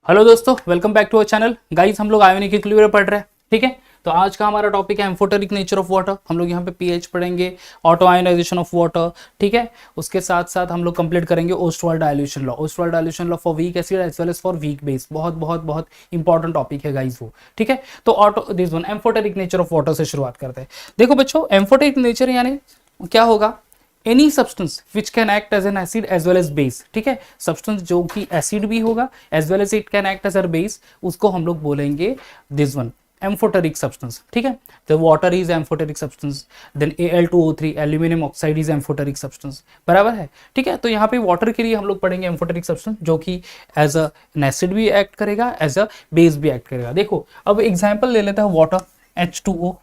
Hello दोस्तों, welcome back to our channel. Guys, हम लोग आयोनिक इक्विलिब्रियम पढ़ रहे हैं, ठीक है। तो आज का हमारा टॉपिक है एम्फोटेरिक नेचर ऑफ वाटर। हम लोग यहाँ पे पीएच पढ़ेंगे, ऑटो आयोनाइजेशन ऑफ वाटर, ठीक है। उसके साथ साथ हम लोग कंप्लीट करेंगे Ostwald dilution law, Ostwald dilution law for weak acid as well as for weak base. बहुत बहुत बहुत इंपॉर्टेंट टॉपिक है गाइस वो, ठीक है। तो auto this one amphoteric nature of water से शुरुआत करते हैं। देखो बच्चों, एम्फोटेरिक नेचर यानी क्या होगा? Any substance which can act as an acid as well as base, ठीक है। सब्सटेंस जो कि एसिड भी होगा as well as it can act as a base, उसको हम लोग बोलेंगे दिस वन एम्फोटेरिक सब्सटेंस, ठीक है। The water is amphoteric substance, then Al2O3 aluminium oxide is amphoteric substance, बराबर है, ठीक है। तो यहाँ पे वाटर के लिए हम लोग पढ़ेंगे एम्फोटेरिक सब्सटेंस जो कि एज अ एसिड भी एक्ट करेगा, एज अ बेस भी एक्ट करेगा। देखो अब एग्जाम्पल ले लेते हैं वाटर H2O।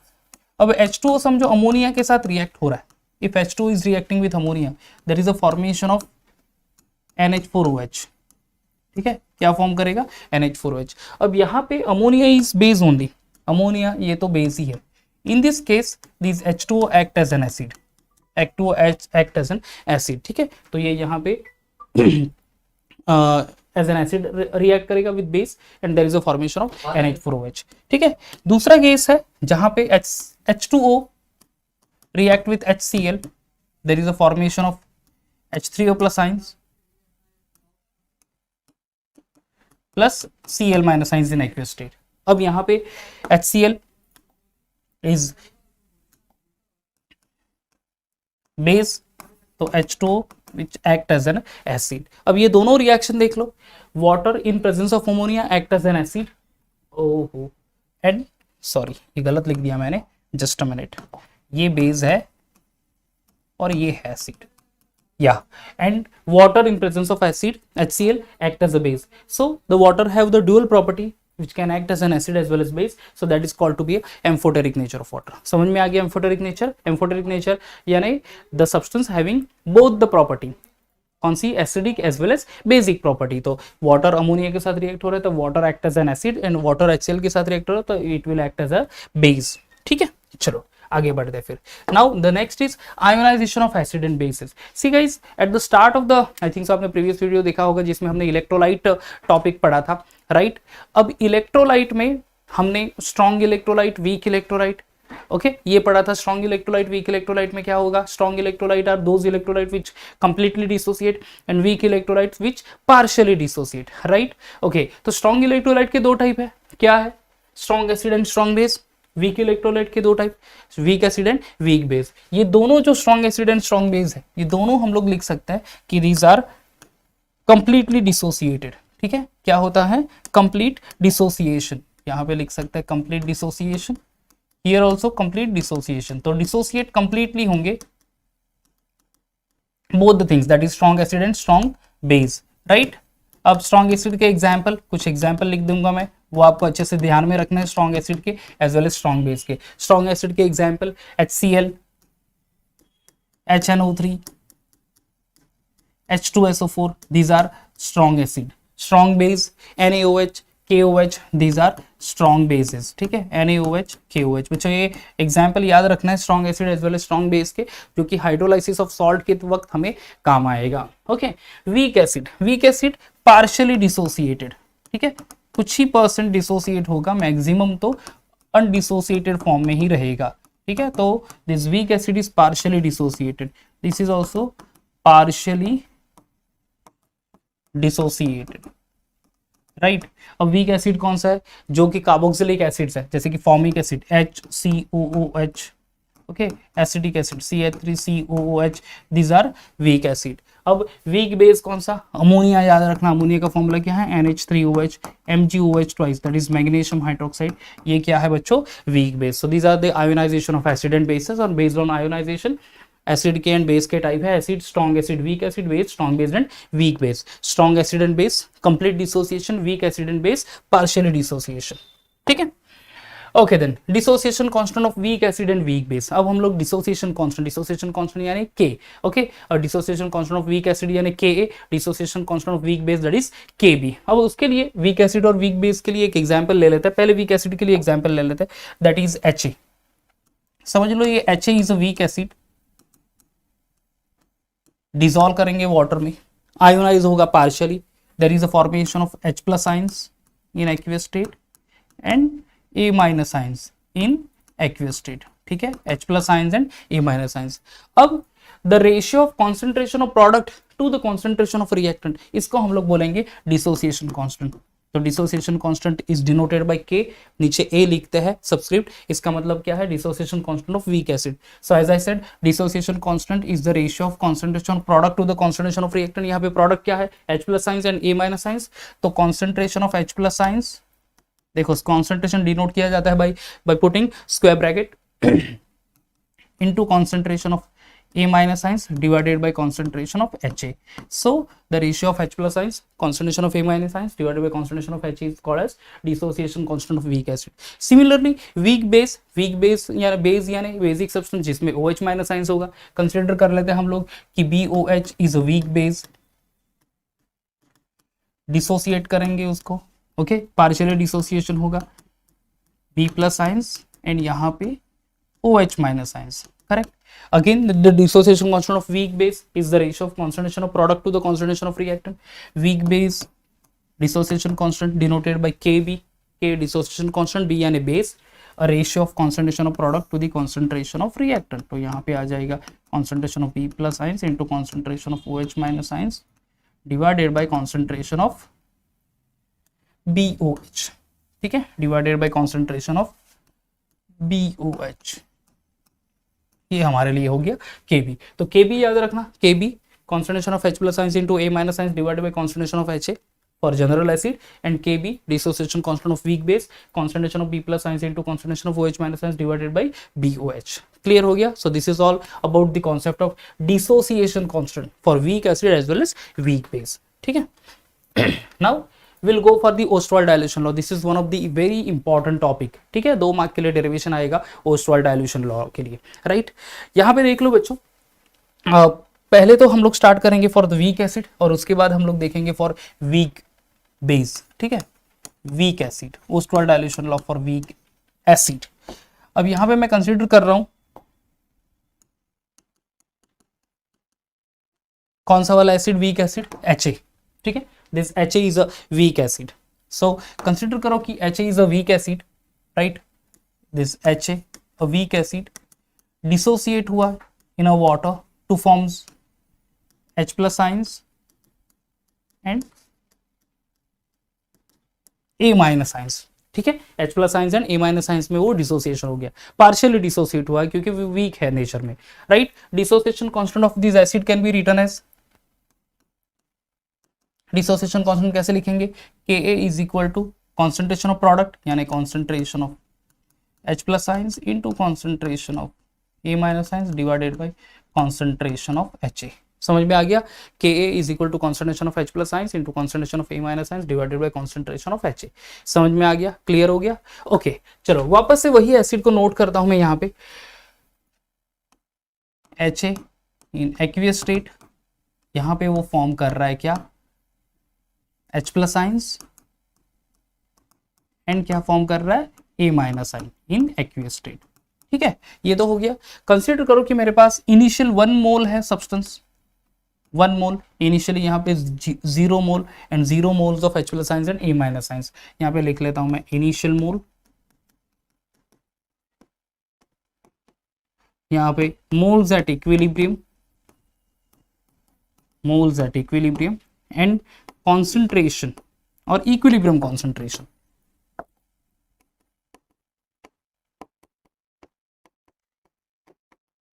अब H2O समझो अमोनिया के साथ रिएक्ट हो रहा है। If H2 is reacting with ammonia, there is a formation of NH4OH, ठीक है। क्या फॉर्म करेगा? NH4OH। अब यहाँ पे ammonia is base only, ammonia ये तो बेस ही है। In this case this H2O act as an acid, H2O act as an acid, ठीक है। तो ये यहाँ पे एज एन एसिड रिएक्ट करेगा with base and there is a formation of NH4OH, ठीक है। दूसरा केस है जहां पे H2O react with HCl, there is a formation of H3O plus ions plus Cl minus ions in aqueous state। अब यहां पे HCl is base, तो H2O which act as an acid। अब ये दोनों रिएक्शन देख लो, water in presence of ammonia act as an acid, ओहो, and sorry ये गलत लिख दिया मैंने, जस्ट अ मिनट, ये बेस है और ये है acid, yeah, and water in presence of acid HCl act as a base, so the water have the dual property which can act as an acid as well as base, so that is called to be a amphoteric nature of water। समझ में आ गया? amphoteric nature यानी the substance having both the property, कौन सी? Acidic as well as basic property. तो water ammonia के साथ रिएक्ट हो रहा है तो water act as an acid, and water HCl के साथ रिएक्ट हो रहा है तो it will act as a base, ठीक है। चलो आगे बढ़ते हैं फिर। Now the next is ionisation of acid and bases. See guys, at the start of the, I think so आपने प्रीवियस वीडियो देखा होगा जिसमें हमने इलेक्ट्रोलाइट टॉपिक पढ़ा था, राइट। अब इलेक्ट्रोलाइट में हमने strong electrolyte, weak electrolyte, okay, ये पढ़ा था। स्ट्रॉन्ग इलेक्ट्रोलाइट, वीक इलेक्ट्रोलाइट में क्या होगा? Strong electrolyte are those electrolyte which completely dissociate and weak electrolyte which partially dissociate, right. Okay, तो स्ट्रॉन्ग इलेक्ट्रोलाइट के दो टाइप है, क्या है? Strong acid and strong base. Weak electrolyte के दो type, weak acid and weak base. ये दोनों जो strong acid and strong base है, ये दोनों हम लोग लिख सकते हैं कि दीज आर कंप्लीटली डिसोसिएटेड, ठीक है। क्या होता है? कंप्लीट डिसोसिएशन, यहां पे लिख सकते हैं complete dissociation, here also complete dissociation. तो डिसोसिएट कंप्लीटली होंगे both the things, that is strong acid and strong base, right. अब स्ट्रॉन्ग एसिड के एग्जाम्पल, कुछ एग्जाम्पल लिख दूंगा मैं, वो आपको अच्छे से ध्यान में रखना है, स्ट्रॉन्ग एसिड के as well as strong base के। स्ट्रॉन्ग एसिड के example HCl, HNO3, H2SO4, these are strong acid। strong base NaOH, KOH, these are strong bases, ठीक है। NaOH, KOH। बच्चों ये एग्जाम्पल याद रखना है strong acid as well as strong base के, जो कि हाइड्रोलाइसिस ऑफ सॉल्ट के वक्त हमें काम आएगा, okay. Weak acid partially dissociated, ठीक है, कुछ ही % डिसोसिएट होगा, मैक्सिमम तो अनडिसोसिएटेड फॉर्म में ही रहेगा, ठीक है। तो this weak acid is partially dissociated, this is also partially dissociated, right. अब वीक एसिड कौन सा है? जो कि कार्बोक्सिलिक एसिड्स है, जैसे कि formic acid HCOOH, okay, acidic acid CH3COOH, these are weak acid. अब वीक बेस कौन सा? अमोनिया, याद रखना अमोनिया का फॉर्मूला क्या है? NH3OH, MgOH twice, that is magnesium hydroxide, ये क्या है बच्चों? Weak base. So these are the ionization of acid and bases, और बेस्ड ऑन आयोनाइजेशन एसिड के एंड बेस के टाइप है acid, strong acid, weak acid, base, strong base and weak base. Strong acid and base complete dissociation, weak acid and base partially dissociation, ठीक है। Okay then dissociation constant of weak acid and weak base. अब हम लोग dissociation constant यानी K, okay, और dissociation constant of weak acid यानी Ka, dissociation constant of weak base that is Kb। अब उसके लिए वीक एसिड और वीक बेस के लिए एक एग्जांपल ले लेते हैं। पहले वीक एसिड के लिए एग्जांपल ले लेते हैं, दैट इज Ha। समझ लो ये Ha is a weak acid, dissolve करेंगे वाटर में, आयोनाइज होगा partially, there is a formation of H plus ions in aqueous state and A minus ions in aqueous state. ठीक है, H plus ions and A minus ions. अब the ratio of concentration of product to the concentration of reactant, इसको हम लोग बोलेंगे dissociation constant. तो dissociation constant is denoted by के, नीचे ए लिखते हैं सबस्क्रिप्ट, इसका मतलब क्या है, dissociation constant of weak acid. So as I said dissociation constant is the ratio of concentration of product to the concentration of reactant. यहाँ पे प्रोडक्ट क्या है, H plus ions and A minus ions. तो concentration of H plus ions, देखो concentration denote किया जाता है by putting square bracket into concentration of A minus ions divided by concentration of HA. So the ratio of H plus ions, concentration of A minus ions divided by concentration of HA is called as dissociation constant of weak acid. Similarly, weak base या base यानी basic substance जिसमें OH minus ions होगा, consider कर लेते हैं हम लोग कि BOH is a weak base. Dissociate करेंगे उसको, okay, partially dissociation होगा B plus ions and यहाँ पे OH minus ions. Correct. Again, the dissociation constant of weak base is the ratio of concentration of product to the concentration of reactant. Weak base dissociation constant denoted by Kb. K dissociation constant, B यानी base, a ratio of concentration of product to the concentration of reactant. तो यहाँ पे आ जाएगा concentration of B plus ions into concentration of OH minus ions divided by concentration of BOH. ठीक है, divided by concentration of BOH. ये हमारे लिए हो गया Kb. तो Kb याद रखना, Kb concentration of H plus ions into A minus ions divided by concentration of HA for general acid, and Kb dissociation constant of weak base, concentration of B plus ions into concentration of OH minus ions divided by BOH. Clear हो गया. So this is all about the concept of dissociation constant for weak acid as well as weak base. ठीक है. Now we'll go for the Ostwald dilution law. This is one of the very important topic. ठीक है, 2 mark के लिए derivation आएगा Ostwald dilution law के लिए, right. यहाँ पे देख लो बच्चों, पहले तो हम लोग स्टार्ट करेंगे फॉर द वीक एसिड और उसके बाद हम लोग देखेंगे फॉर वीक बेस. ठीक है, weak acid, Ostwald dilution law for weak acid. अब यहाँ पे मैं कंसिडर कर रहा हूं कौन सा वाला एसिड, वीक एसिड HA. ठीक है, this HA is a weak acid. So consider करो कि HA is a weak acid, right? This HA, a weak acid, dissociate हुआ in a water to forms H plus ions and A minus ions. ठीक है, H plus ions and A minus ions में वो dissociation हो गया, partially dissociate हुआ क्योंकि वो weak है nature में, right? Dissociation constant of this acid can be written as, dissociation constant कैसे लिखेंगे, Ka is equal to concentration of product यानी concentration of H plus ions into concentration of A minus ions divided by concentration of HA. समझ में आ गया, Ka is equal to concentration of H plus ions into concentration of A minus ions divided by concentration of HA. समझ में आ गया, clear हो गया. ओके, चलो वापस से वही एसिड को नोट करता हूं मैं यहाँ पे, HA इन एक्वियस स्टेट, यहाँ पे वो फॉर्म कर रहा है क्या, H प्लस आइंस एंड क्या फॉर्म कर रहा है, A माइनस आइन इन एक्वियस स्टेट. ठीक है, ये तो हो गया. कंसीडर करो कि मेरे पास इनिशियल 1 मोल है सब्सटेंस, 1 मोल इनिशियली, यहाँ पे 0 mole and 0 moles of H plus ions and A minus ions. यहाँ पे लिख लेता हूं मैं इनिशियल मोल, यहाँ पे moles at equilibrium, moles at equilibrium and concentration और equilibrium concentration.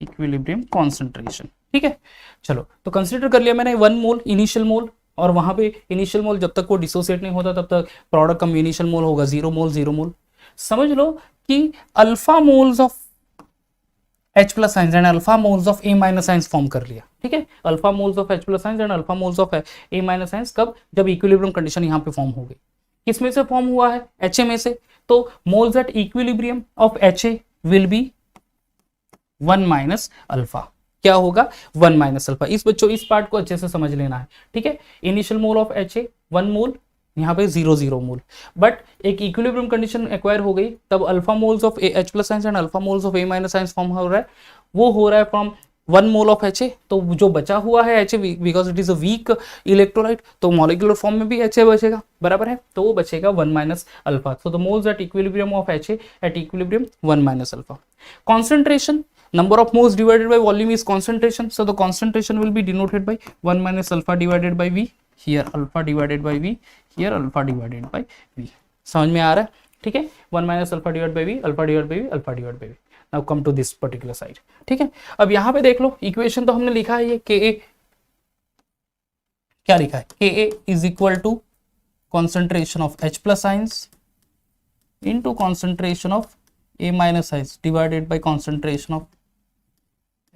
Equilibrium concentration. ठीक है, चलो तो कंसीडर कर लिया मैंने 1 मोल इनिशियल मोल, और वहां पे इनिशियल मोल जब तक वो डिसोसिएट नहीं होता तब तक प्रोडक्ट का इनिशियल मोल होगा 0 मोल 0 मोल. समझ लो कि alpha moles of H plus ions and alpha moles of A minus ions form कर लिया. ठीक है, alpha moles of H plus ions and alpha moles of A minus ions कब, जब इक्विलिब्रियम कंडीशन यहाँ पे फॉर्म हो गई. किस में से फॉर्म हुआ है, HA में से. तो moles at equilibrium of HA will be 1 minus alpha. क्या होगा, 1 माइनस अल्फा. इस बच्चों इस पार्ट को अच्छे से समझ लेना है. ठीक है, इनिशियल मोल ऑफ HA 1 मोल, यहाँ पे 0 मोल, बट एक इक्विलिब्रियम कंडीशन एक्वायर हो गई तब alpha moles of H plus ions and alpha moles of A minus ions form हो रहा है. वो हो रहा है फ्रॉम 1 मोल ऑफ HA, तो जो बचा हुआ है HA because it is a weak electrolyte, तो मॉलिक्यूलर फॉर्म में भी HA बचेगा, बराबर है, तो वो बचेगा 1 minus alpha. So the moles at equilibrium of HA at equilibrium 1 minus alpha. Concentration, number of moles divided by volume is concentration, so the concentration will be denoted by 1 minus alpha divided by V, here alpha divided by V, here alpha divided by V। समझ में आ रहा है? ठीक है, 1 minus alpha divided by V, alpha divided by V, alpha divided by V। Now come to this particular side। ठीक है, अब यहाँ पे देख लो, इक्वेशन तो हमने लिखा है ये Ka, क्या लिखा है, Ka is equal to concentration of H plus ions into concentration of A minus ions divided by concentration of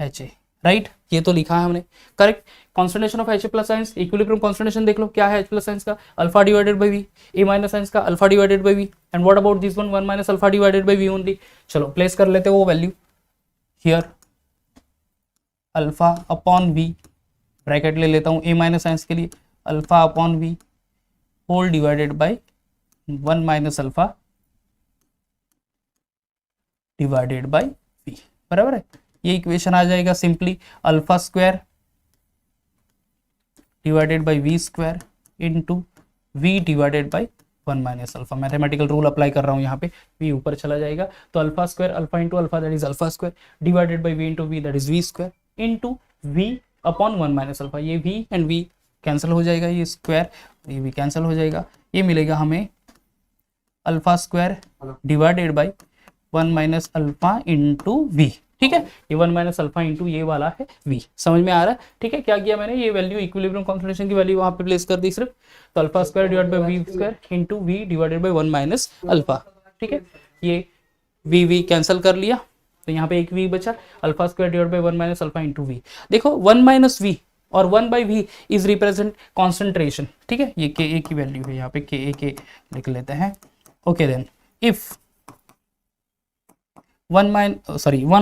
HA, right, ये तो लिखा है हमने, correct. Concentration of HA plus ions, equilibrium concentration देख लो क्या है H प्लस आयंस का, alpha divided by V, A minus ions का alpha divided by V, and what about this one, 1 minus alpha divided by V only. चलो place कर लेते हैं वो value here, alpha upon V, bracket ले लेता हूँ A माइनस आयंस के लिए, alpha upon V whole divided by 1 minus alpha divided by V, बराबर है। ये इक्वेशन आ जाएगा simply alpha square divided by V square into V divided by 1 minus alpha. Mathematical rule apply कर रहा हूँ यहाँ पे, V ऊपर चला जाएगा, तो alpha square alpha into alpha that is alpha square divided by V into V that is V square into V upon 1 minus alpha. ये V एंड V कैंसिल हो जाएगा, ये स्क्वायर ये भी कैंसिल हो जाएगा, ये मिलेगा हमें alpha square divided by 1 minus alpha into V। ठीक है, ये 1 माइनस अल्फा इंटू ये वाला है V। समझ में आ रहा है? ठीक है, क्या किया मैंने, ये वैल्यू इक्विलिब्रियम कॉन्सेंट्रेशन की वैल्यू वहां पे प्लेस कर दी सिर्फ, तो alpha square divide by V square into V divided by 1 minus alpha. ठीक है, ये V कैंसिल कर लिया, तो यहाँ पे एक V बचा, alpha square divide by 1 minus alpha into V। देखो 1 माइनस V और 1 by V is represent concentration. ठीक है, ये Ka की वैल्यू है, यहाँ पे Ka लिख लेते हैं। Okay then if 1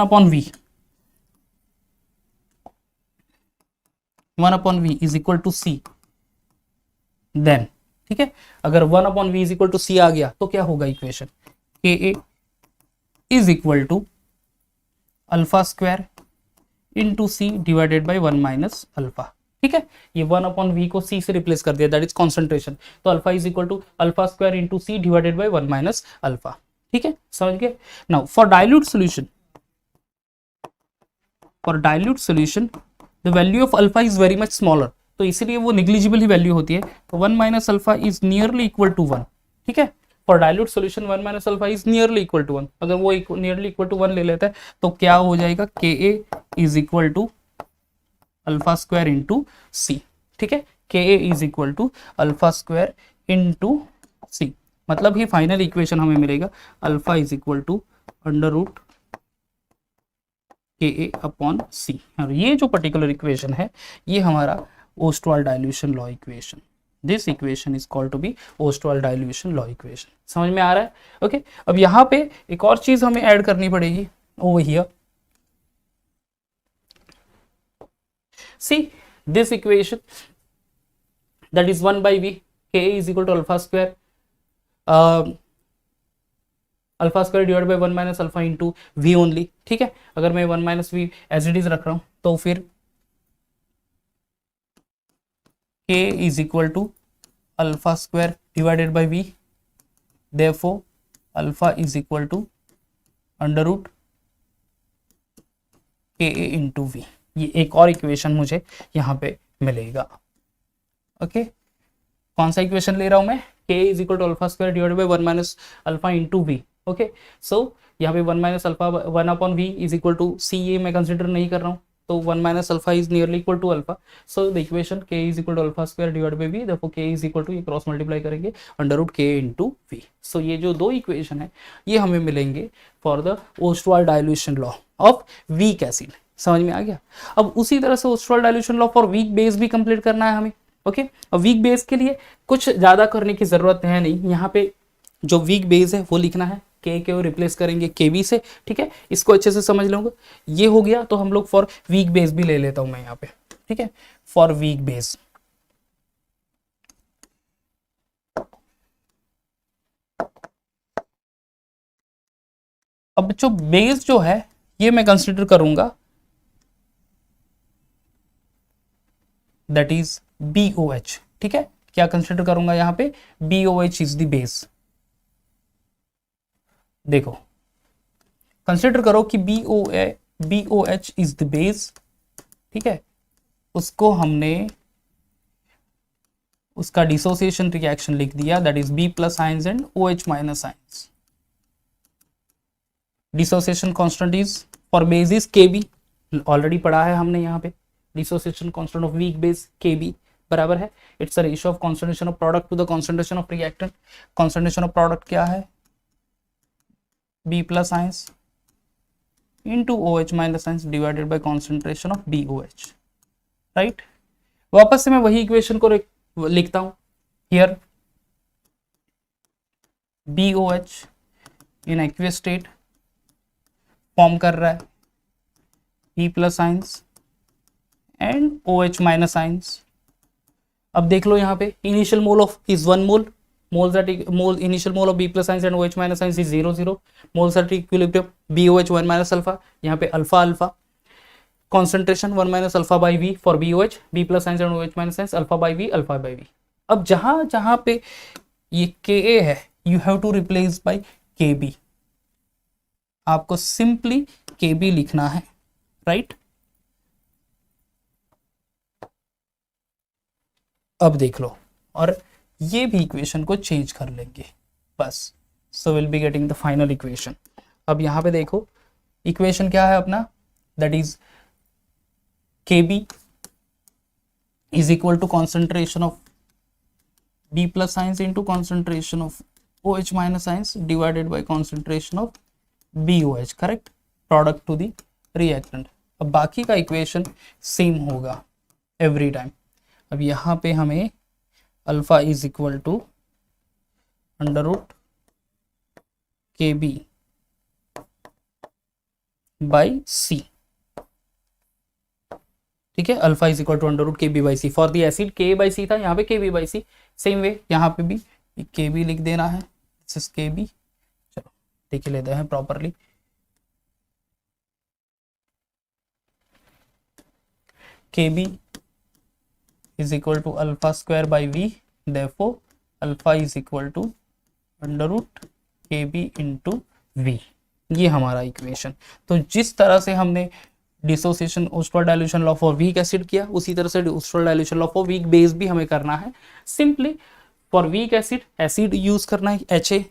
upon V, 1 upon V is equal to C, then ठीक है, अगर 1 upon V is equal to C आ गया तो क्या होगा equation, Ka is equal to alpha square into C divided by 1 minus alpha. ठीक है, ये 1 अपॉन V को C से रिप्लेस कर दिया, दैट इज कॉन्सेंट्रेशन, तो alpha is equal to alpha square into C divided by 1 minus alpha. ठीक है, समझ गए। Now for dilute solution, for dilute solution the value of alpha is very much smaller, तो इसीलिए वो निग्लिजिबल ही value होती है, तो 1 minus alpha is nearly equal to 1। ठीक है, for dilute solution 1 minus alpha is nearly equal to 1, अगर वो नियरली इक्वल टू 1 ले लेता है तो क्या हो जाएगा, Ka is equal to alpha square into C। ठीक है, Ka is equal to alpha square into C, मतलब ये फाइनल इक्वेशन हमें मिलेगा alpha is equal to under root Ka upon C। और ये जो पर्टिकुलर इक्वेशन है ये हमारा Ostwald dilution law equation, this equation is called to be Ostwald dilution law equation. समझ में आ रहा है? ओके, अब यहाँ पे एक और चीज हमें ऐड करनी पड़ेगी over here, see this equation that is 1 by V, Ka is equal to alpha square alpha square divide by 1 minus alpha into V only. ठीक है, अगर मैं 1 minus V as it is रख रहा हूं तो फिर K is equal to alpha square divided by V, therefore alpha is equal to under root Ka into V। ये एक और इक्वेशन मुझे यहाँ पे मिलेगा। ओके, कौन सा इक्वेशन ले रहा हूं मैं, K is equal to alpha square divided by 1 minus alpha into V। Okay, so यहाँ पे 1 minus alpha 1 upon V is equal to C, ये मैं कंसिडर नहीं कर रहा हूँ, तो 1 minus alpha is nearly equal to alpha, so the equation K is equal to alpha square divide by V, therefore K is equal to, ये cross multiply करेंगे under root K into V। सो ये जो दो equation है ये हमें मिलेंगे for the Ostwald dilution law of weak acid. समझ में आ गया? अब उसी तरह से Ostwald dilution law for weak base भी कंप्लीट करना है हमें। ओके, अब वीक बेस के लिए कुछ ज्यादा करने की जरूरत है नहीं, यहाँ पे जो वीक बेस है वो लिखना है, K को रिप्लेस करेंगे Kv से। ठीक है, इसको अच्छे से समझ लूंगा, ये हो गया, तो हम लोग फॉर वीक बेस भी ले लेता हूं मैं यहाँ पे। ठीक है, फॉर वीक बेस अब जो बेस जो है ये मैं कंसिडर करूंगा दैट इज BOH। ठीक है, क्या कंसिडर करूंगा यहाँ पे, BOH इज द बेस। देखो कंसिडर करो कि BOH इज द बेस। ठीक है, उसको हमने उसका डिसोसिएशन रिएक्शन लिख दिया, that is B plus ions and OH minus ions. Dissociation constant is for base is KB, already पढ़ा है हमने यहाँ पे। Dissociation constant of weak base KB बराबर है, it's a ratio of concentration of product to the concentration of reactant. Concentration of product क्या है, B plus ions into OH minus ions divided by concentration of BOH, right. वापस से मैं वही equation को लिखता हूं, here BOH in aqueous state form कर रहा है B plus ions and OH minus ions. अब देख लो यहाँ पे initial mole of is 1 mole, mole initial mole of B plus ions and OH minus ions is 0 0, moles at equilibrium BOH 1 minus alpha, यहाँ पे alpha alpha, concentration 1 minus alpha by V for BOH, B plus ions and OH minus ions, alpha by V, alpha by V। अब जहां जहां पे ये Ka है, you have to replace by Kb, आपको simply Kb लिखना है, right. अब देख लो, और ये भी इक्वेशन को चेंज कर लेंगे बस, so will be getting the final equation. अब यहां पे देखो इक्वेशन क्या है अपना, that is Kb is equal to concentration of B plus ions into concentration of OH minus ions divided by concentration of BOH, correct, product to the reactant। अब बाकी का इक्वेशन सेम होगा एवरी टाइम। अब यहाँ पे हमें alpha is equal to under root KB by C, ठीक है, alpha is equal to under root KB by C for the acid, K by C था, यहाँ पे KB by C, same way यहाँ पे भी KB लिख देना है, दिस इज KB। चलो देख लेते हैं properly, KB is equal to alpha square by V, therefore alpha is equal to under root KB into V, ये हमारा इक्वेशन। तो जिस तरह से हमने dissociation Ostwald dilution law for weak acid किया, उसी तरह से Ostwald dilution law for weak base भी हमें करना है। Simply for weak acid use करना है Ha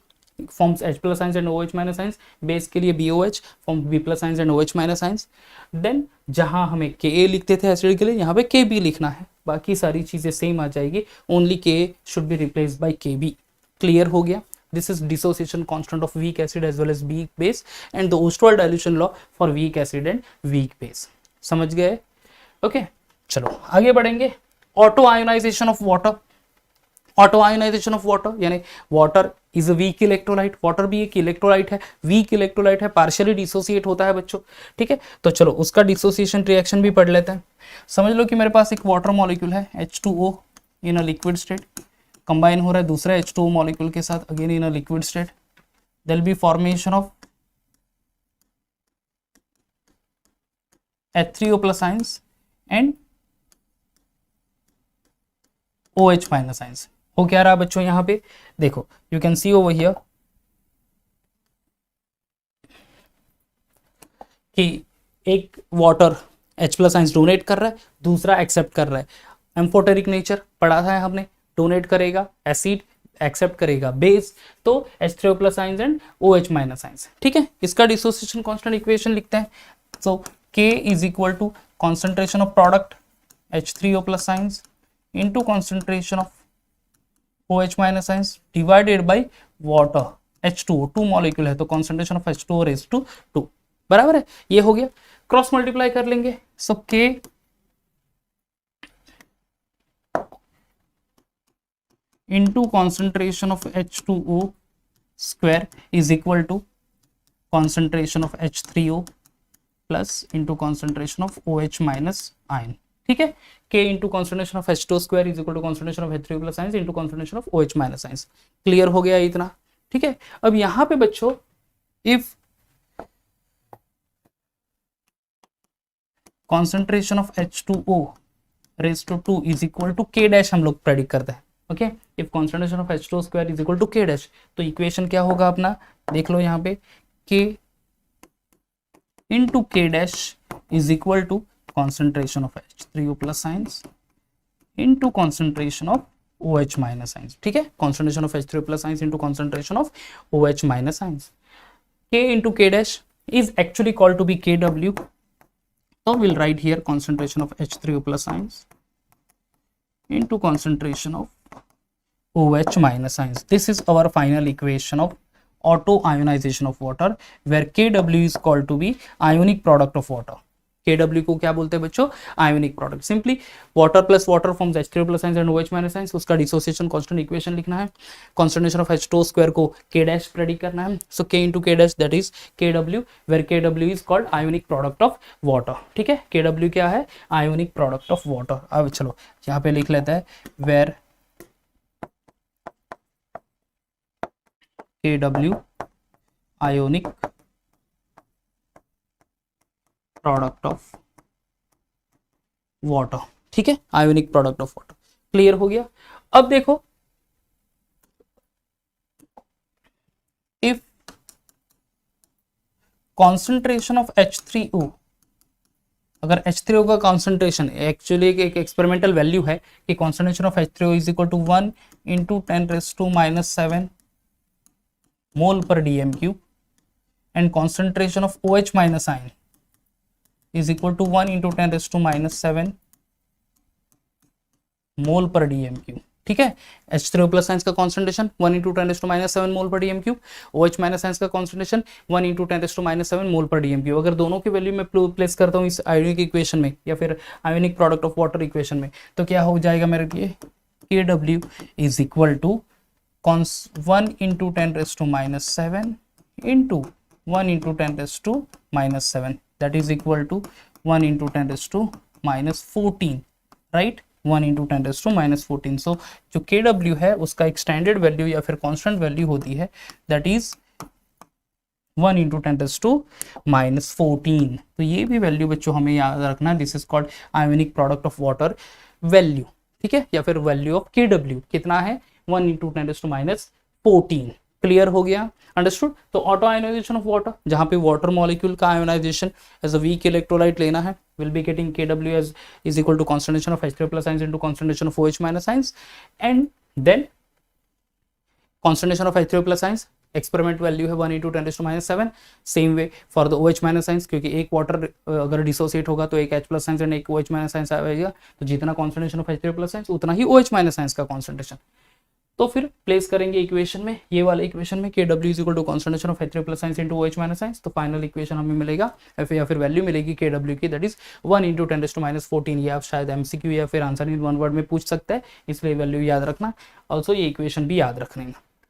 forms H plus ions and OH minus ions, base के लिए BOH form B plus ions and OH minus ions. Then जहां हमें Ka लिखते थे एसिड के लिए, यहाँ पे Kb लिखना है, बाकी सारी चीजें सेम आ जाएगी, only Ka should be replaced by Kb। Clear हो गया, this is dissociation constant of weak acid as well as weak base and the Ostwald dilution law for weak acid and weak base। समझ गए, okay. चलो आगे बढ़ेंगे, auto ionization of water. Auto ionization of water यानी water is a weak electrolyte, water भी एक electrolyte है, weak electrolyte है, पार्शियली डिसोसिएट होता है बच्चों, ठीक है। तो चलो उसका डिसोसिएशन रिएक्शन भी पढ़ लेते हैं। समझ लो कि मेरे पास एक वाटर मॉलिक्यूल है H2O in a liquid state, combine हो रहा है दूसरे H2O मॉलिक्यूल के साथ again in a liquid state, there will be formation of H3O plus ions and OH minus ions. हो क्या रहा बच्चों, यहाँ पे देखो you can see over here कि एक water H plus ions donate कर रहा है, दूसरा एक्सेप्ट कर रहा है। एम्फोटेरिक नेचर पढ़ा था हमने, डोनेट करेगा एसिड, एक्सेप्ट करेगा बेस, तो H3O plus ions and OH minus ions, ठीक है। इसका डिसोसिएशन कांस्टेंट इक्वेशन लिखते हैं, so K is equal to concentration of product H3O plus ions into concentration of OH minus ions divided by water H2O, 2 molecule है तो concentration of H2O raise to 2, बराबर है। ये हो गया, क्रॉस मल्टीप्लाई कर लेंगे, सो K into concentration of H2O square is equal to concentration of H3O plus into concentration of OH minus ion, ठीक है। K into concentration of H2O square is equal to concentration of H3O plus ions into concentration of OH minus ions। Clear हो गया इतना, ठीक है। अब यहां पे बच्चों if concentration of H2O raise to 2 is equal to K dash हम लोग प्रेडिक्ट करते हैं। Okay, if concentration of H2O square is equal to K dash, तो इक्वेशन क्या होगा अपना, देख लो यहाँ पे, K into K dash is equal to concentration of H3O plus ions into concentration of OH minus ions. ठीक है, concentration of H3O plus ions into concentration of OH minus ions. K into K dash is actually called to be Kw. So we'll write here concentration of H3O plus ions into concentration of OH minus ions. This is our final equation of auto ionization of water, where Kw is called to be ionic product of water. Kw को क्या बोलते हैं बच्चों, ionic product. Simply water plus water forms H3O plus ions and OH minus ions, उसका dissociation constant equation लिखना है। Concentration of H2O square को K dash predict करना है, so K into K dash that is Kw, where Kw is called ionic product of water. ठीक है, Kw क्या है, आयोनिक प्रोडक्ट ऑफ वाटर। अब चलो यहाँ पे लिख लेता है where Kw ionic product of water. ठीक है, ionic product of water, clear हो गया। अब देखो, इफ कॉन्सेंट्रेशन ऑफ H3O, अगर H3O का कॉन्सेंट्रेशन एक्चुअली एक एक्सपेरिमेंटल वैल्यू है कि concentration of H3O is equal to 1 into 10⁻⁻⁷ mole per dm³ and concentration of OH minus ion is equal to 1 into 10⁻⁷ mole per dm³। ठीक है, H3O plus ions का concentration 1 into 10⁻⁷ mole per dm³, OH minus ions का concentration 1 into 10⁻⁷ mole per dm³। अगर दोनों की value मैं place करता हूँ इस आयोनिक इक्वेशन में या फिर ionic product of water equation में, तो क्या हो जाएगा मेरे लिए, Kw is equal to 1 into 10⁻⁷ into 1 into 10⁻⁻⁷, that is equal to 1 into 10⁻⁻14, right, 1 into 10⁻⁻14। सो जो Kw है उसका एक स्टैंडर्ड वैल्यू या फिर कांस्टेंट वैल्यू होती है, दैट इज 1 into 10⁻⁻14। तो ये भी वैल्यू बच्चों हमें याद रखना, this is called ionic product of water value. ठीक है, या फिर वैल्यू ऑफ Kw कितना है, 1 into 10⁻⁻14। क्लियर हो गया, अंडरस्टूड। तो ऑटो आयोनाइजेशन ऑफ वाटर, जहां पे वाटर मॉलिक्यूल का ionization as a weak electrolyte लेना है, will be getting Kw as is equal to concentration of H3O plus ions into concentration of OH minus ions, and then concentration of H3O plus ions experiment value है 1 into 10⁻⁷। Same way for the OH minus ions, क्योंकि एक water अगर dissociate होगा तो एक H plus ions and एक OH minus ions आएगा, तो जितना concentration of H3O plus ions उतना ही OH माइनस आइंस का कॉन्सेंट्रेशन। तो फिर प्लेस करेंगे इक्वेशन में, ये वाले इक्वेशन में Kw is equal to concentration of H3O plus ions into OH minus ions. तो फाइनल इक्वेशन हमें मिलेगा या फिर वैल्यू मिलेगी Kw की, दैट इज 1 into 10⁻⁴। ये आप शायद MCQ या फिर आंसर इन वन वर्ड में पूछ सकते हैं, इसलिए वैल्यू याद रखना। ऑल्सो ये इक्वेशन भी याद रखना।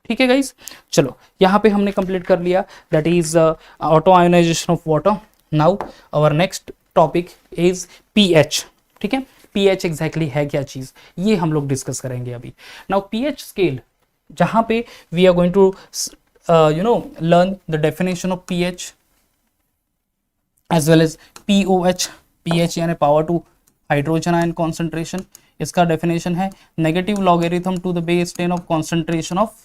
ठीक है गाइस, चलो यहाँ पे हमने कंप्लीट कर लिया, that is auto ionization of water. Now our next topic is pH. ठीक है, पीएच एग्जैक्टली है क्या चीज, ये हम लोग डिस्कस करेंगे अभी। नाउ पीएच स्केल, जहां पे we are going to learn the definition of pH as well as pOH. PH यानी power to hydrogen ion concentration, इसका डेफिनेशन है negative logarithm to the base 10 of concentration of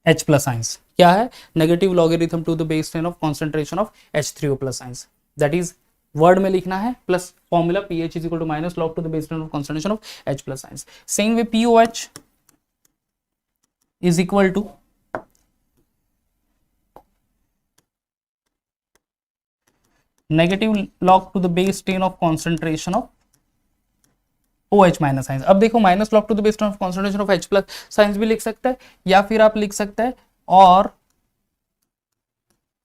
H plus ions. क्या है, negative logarithm to the base 10 of concentration of H3O plus ions, that is word में लिखना है, plus formula pH is equal to minus log to the base 10 of concentration of H plus ions. Same way POH is equal to negative log to the base 10 of concentration of OH minus ions. अब देखो, minus log to the base 10 of concentration of H plus ions भी लिख सकता है, या फिर आप लिख सकते हैं और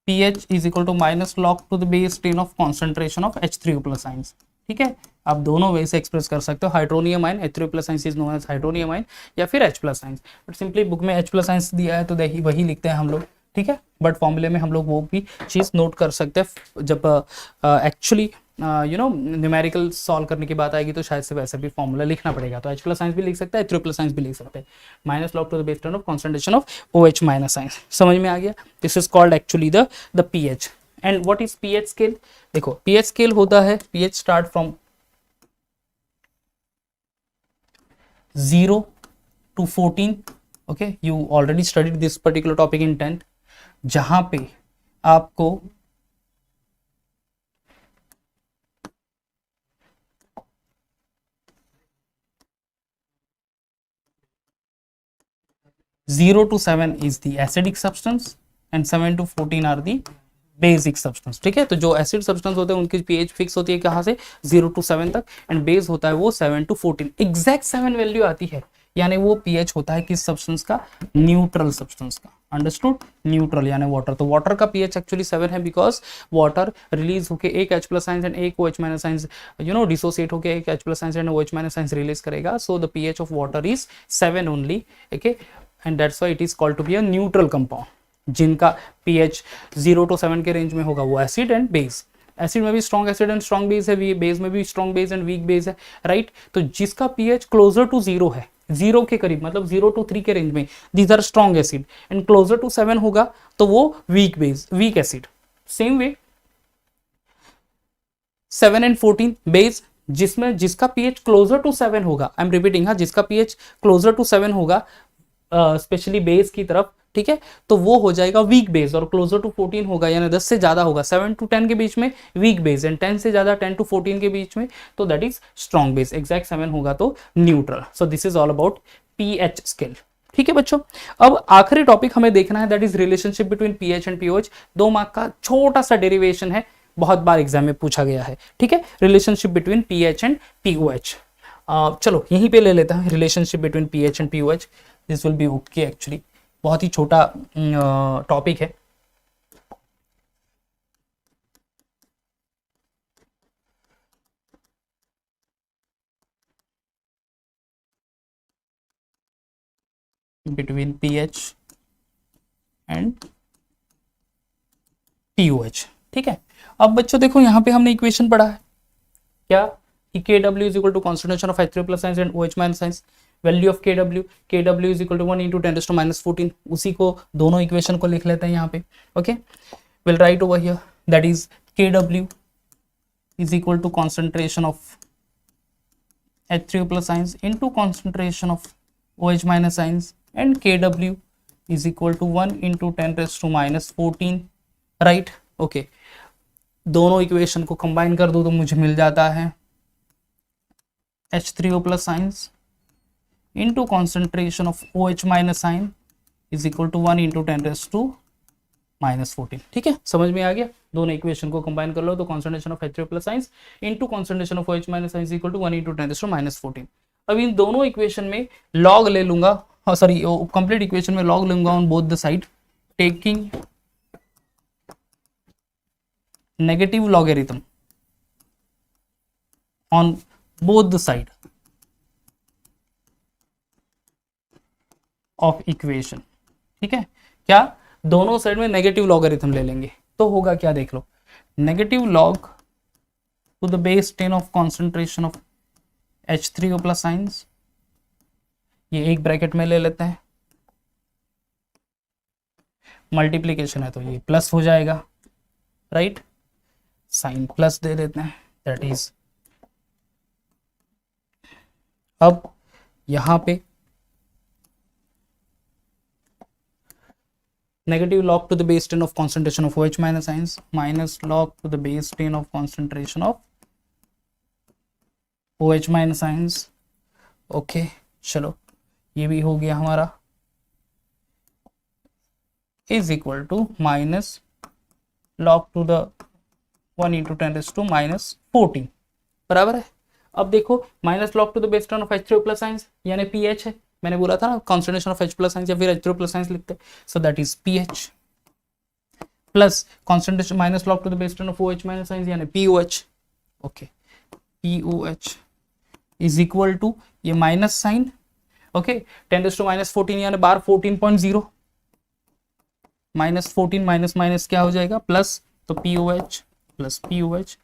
pH is equal to minus log to the base 10 of concentration of H3O plus ions. ठीक है, आप दोनों वे से एक्सप्रेस कर सकते हो। Hydronium ion H3O plus ions is known as hydronium ion, या फिर H plus ions, but simply book में H प्लस आइंस दिया है तो वही लिखते हैं हम लोग। ठीक है, बट फॉर्मूले में हम लोग वो भी चीज नोट कर सकते हैं जब एक्चुअली न्यूमेरिकल सॉल्व करने की बात आएगी, तो शायद से वैसे भी फॉर्मूला लिखना पड़ेगा। तो H प्लस साइंस भी लिख सकता है, H3O प्लस साइंस भी लिख सकते हैं, minus log to the base 10 of concentration of OH minus ions. समझ में आ गया, this is called actually the pH। And what is pH scale, देखो pH स्केल होता है, pH start from 0 to 14, okay, you already studied this particular topic in 10th, जहां पे आपको zero to seven is the acidic substance and 7 to 14 are the basic substance, ठीक है। तो जो एसिड सब्सटेंस होते हैं उनकी पीएच फिक्स होती है कहाँ से, 0 to 7 तक, एंड बेस होता है वो 7 to 14, एग्जैक्ट 7 वैल्यू आती है, यानी वो पीएच होता है किस सब्सटेंस का, न्यूट्रल सब्सटेंस का, अंडरस्टूड, न्यूट्रल यानी वाटर। तो वाटर का पीएच एक्चुअली 7 है, बिकॉज वाटर रिलीज होके एक H+ आयंस एंड एक OH- आयंस डिसोसिएट होके एक H+ ions and OH- ions release करेगा, so the pH of water is 7 only, okay, and that's why it is called to be a neutral compound. जिनका pH 0 to 7 के range में होगा वो acid and base, acid में भी strong acid and strong base है, base में भी strong base and weak base है, राइट। तो जिसका pH क्लोजर टू 0 है, 0 के करीब, मतलब 0 to 3 के रेंज में, these are strong acid, and closer to 7 होगा तो वो weak base, weak acid. Same way 7 and 14 base, जिसमें जिसका pH क्लोजर टू 7 होगा, आई एम रिपीटिंग, हाँ, जिसका pH क्लोजर टू 7 होगा स्पेशली बेस की तरफ, ठीक है, तो वो हो जाएगा वीक बेस, और क्लोजर टू 14 होगा यानी 10 से ज्यादा होगा, 7 to 10 के बीच में वीक बेस, एंड 10 से ज्यादा 10 to 14 के बीच में तो that is strong base, exact 7 होगा तो neutral. So this is all about pH scale, ठीक है बच्चों। अब आखिरी टॉपिक हमें देखना है, that is relationship between pH and pOH. 2 mark का छोटा सा डेरिवेशन है, बहुत बार एग्जाम में पूछा गया है, ठीक है, relationship between pH and pOH. चलो यहीं पे ले लेता है relationship between pH and pOH, this will be okay, actually बहुत ही छोटा टॉपिक है। बिटवीन पीएच एंड पीओएच, ठीक है। अब बच्चों देखो यहाँ पे हमने इक्वेशन पढ़ा है क्या, कि Kw is equal to concentration of H3+ ions and OH- ions, value of Kw is equal to 1 × 10⁻14, उसी को दोनों इक्वेशन को लिख लेते हैं यहाँ पे, okay, will write over here, that is Kw is equal to concentration of H3+ ions into concentration of OH- ions, and Kw is equal to 1 × 10⁻14, right, okay. दोनों इक्वेशन को कंबाइन कर दो तो मुझे मिल जाता है H3O+ ions into concentration of OH- ion is equal to 1 × 10⁻14, ठीक है, समझ में आ गया। दोनों इक्वेशन को कंबाइन कर लो तो concentration of H3+ ions into concentration of OH- ion is equal to 1 × 10⁻14। अब इन दोनों इक्वेशन में लॉग ले लूंगा, सॉरी कंप्लीट इक्वेशन में लॉग लूंगा on both the side, taking negative logarithm on both the side of equation, ठीक है, क्या दोनों साइड में नेगेटिव लॉगरिथम ले लेंगे तो होगा क्या, देख लो, negative log to the base 10 of concentration of H3O+ ions, ये एक ब्रैकेट में ले लेते हैं, मल्टीप्लीकेशन है तो ये प्लस हो जाएगा, राइट, साइन प्लस दे देते हैं, दैट इज, अब यहां पे negative log to the base 10 of concentration of OH- ions minus log to the base 10 of concentration of OH- ions, okay, चलो ये भी हो गया हमारा, is equal to minus log to the 1 × 10⁻14, बराबर है। अब देखो minus log to the base 10 of H3+ ions यानी पीएच है, मैंने बोला था ना कॉन्सेंट्रेशन ऑफ H+ आयंस या फिर H3+ आयंस लिखते हैं, so that is pH, plus concentration minus log to the base 10 of OH- ions यानी pOH, okay, pOH is equal to ये माइनस साइन, ओके, 10⁻14 यानी बार 14.0, -14 माइनस माइनस क्या हो जाएगा प्लस, तो POH plus POH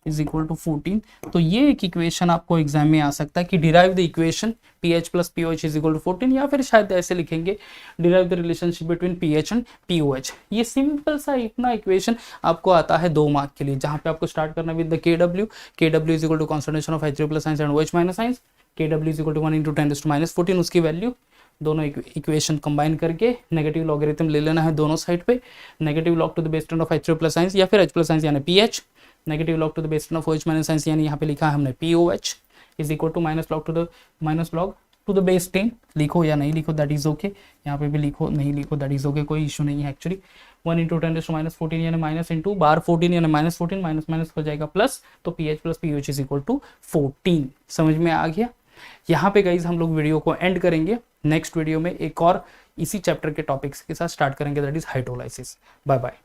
is equal to 14। तो ये एक इक्वेशन आपको एग्जाम में आ सकता है कि derive the equation PH plus POH is equal to 14, या फिर शायद ऐसे लिखेंगे derive the relationship between PH and POH। ये सिंपल सा इतना इक्वेशन आपको आता है 2 मार्क के लिए, जहां पे आपको स्टार्ट करना with the KW is equal to concentration of H3+ ions and OH- ions, KW is equal to 1 into 10⁻14 उसकी वैल्यू, दोनों इक्वेशन कंबाइन करके नेगेटिव लॉगरिथम ले लेना है दोनों साइड पे, negative log to the base 10 of H3 plus science या फिर H प्लस साइंस यानी PH, negative log to the base 10 of OH minus science यानी यहाँ पे लिखा है हमने POH is equal to minus log to the base 10, लिखो या नहीं लिखो दैट इज ओके, यहाँ पे भी लिखो नहीं लिखो दैट इज ओके, कोई इशू नहीं है एक्चुअली। 1 इंटू 10⁻14 यानी माइनस इंटू बार 14 यानी -14, माइनस माइनस हो जाएगा प्लस, तो PH plus POH is equal to 14। समझ में आ गया? यहाँ पे गाइज हम लोग वीडियो को एंड करेंगे, नेक्स्ट वीडियो में एक और इसी चैप्टर के टॉपिक्स के साथ स्टार्ट करेंगे, that is hydrolysis. Bye bye.